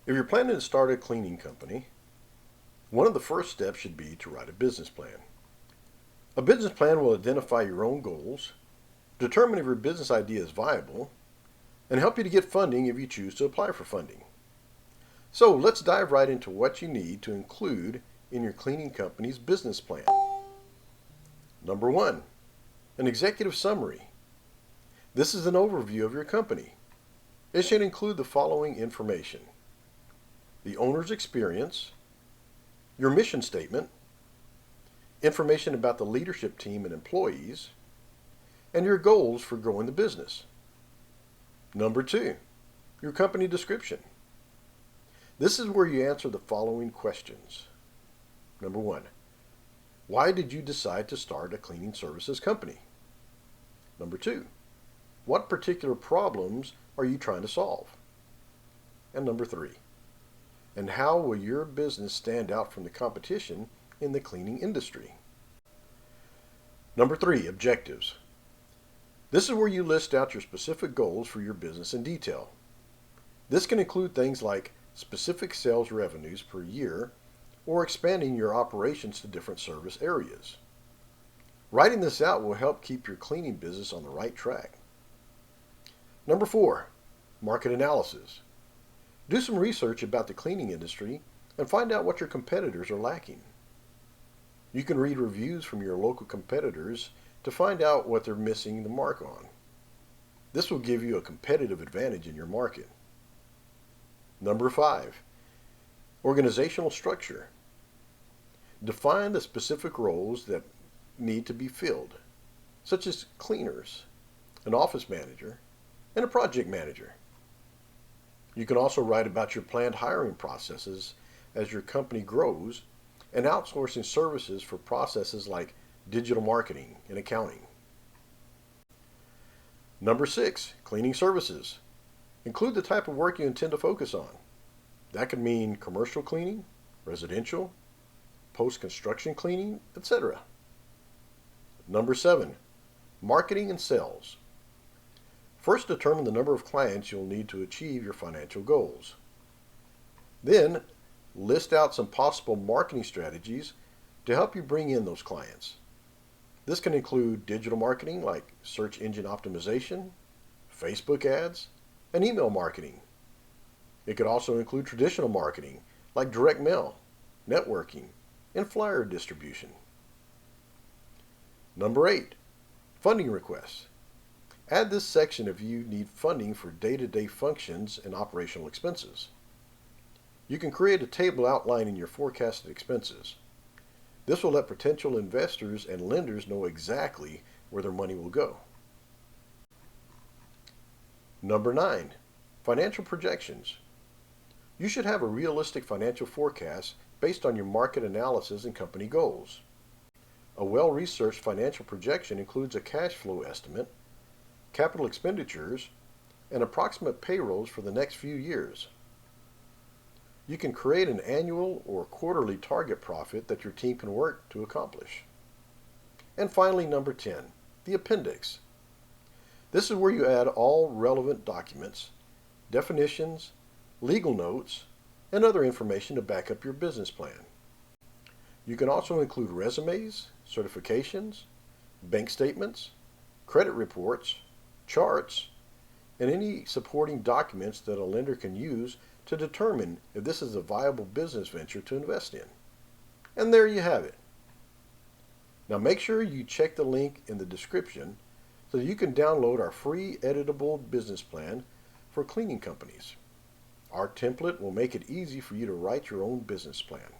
If you're planning to start a cleaning company, one of the first steps should be to write a business plan. A business plan will identify your own goals, determine if your business idea is viable, and help you to get funding if you choose to apply for funding. So let's dive right into what you need to include in your cleaning company's business plan. Number one, an executive summary. This is an overview of your company. It should include the following information: the owner's experience, your mission statement, information about the leadership team and employees, and your goals for growing the business. Number two, your company description. This is where you answer the following questions. Number one, why did you decide to start a cleaning services company? Number two, what particular problems are you trying to solve? And number three, and how will your business stand out from the competition in the cleaning industry? Number three, objectives. This is where you list out your specific goals for your business in detail. This can include things like specific sales revenues per year or expanding your operations to different service areas. Writing this out will help keep your cleaning business on the right track. Number four, market analysis. Do some research about the cleaning industry and find out what your competitors are lacking. You can read reviews from your local competitors to find out what they're missing the mark on. This will give you a competitive advantage in your market. Number five, organizational structure. Define the specific roles that need to be filled, such as cleaners, an office manager, and a project manager. You can also write about your planned hiring processes as your company grows and outsourcing services for processes like digital marketing and accounting. Number six, cleaning services. Include the type of work you intend to focus on. That could mean commercial cleaning, residential, post-construction cleaning, etc. Number seven, marketing and sales. First, determine the number of clients you'll need to achieve your financial goals. Then, list out some possible marketing strategies to help you bring in those clients. This can include digital marketing like search engine optimization, Facebook ads, and email marketing. It could also include traditional marketing like direct mail, networking, and flyer distribution. Number eight, funding requests. Add this section if you need funding for day-to-day functions and operational expenses. You can create a table outlining your forecasted expenses. This will let potential investors and lenders know exactly where their money will go. Number nine, financial projections. You should have a realistic financial forecast based on your market analysis and company goals. A well-researched financial projection includes a cash flow estimate, capital expenditures, and approximate payrolls for the next few years. You can create an annual or quarterly target profit that your team can work to accomplish. And finally, number 10, the appendix. This is where you add all relevant documents, definitions, legal notes, and other information to back up your business plan. You can also include resumes, certifications, bank statements, credit reports, charts, and any supporting documents that a lender can use to determine if this is a viable business venture to invest in. And there you have it. Now make sure you check the link in the description so that you can download our free editable business plan for cleaning companies. Our template will make it easy for you to write your own business plan.